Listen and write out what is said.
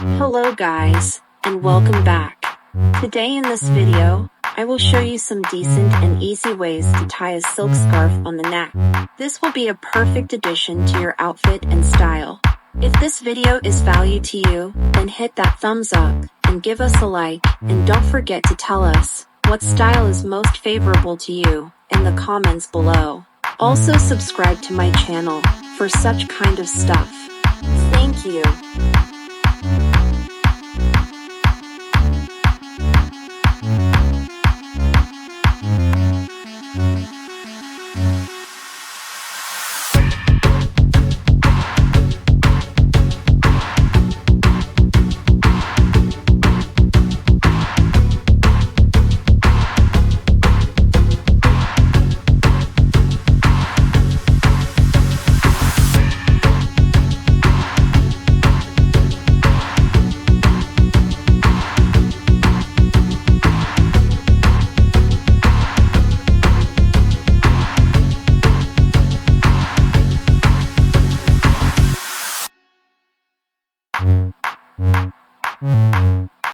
Hello guys, and welcome back. Today in this video, I will show you some decent and easy ways to tie a silk scarf on the neck. This will be a perfect addition to your outfit and style. If this video is value to you, then hit that thumbs up, and give us a like, and don't forget to tell us what style is most favorable to you in the comments below. Also subscribe to my channel for such kind of stuff. Thank you.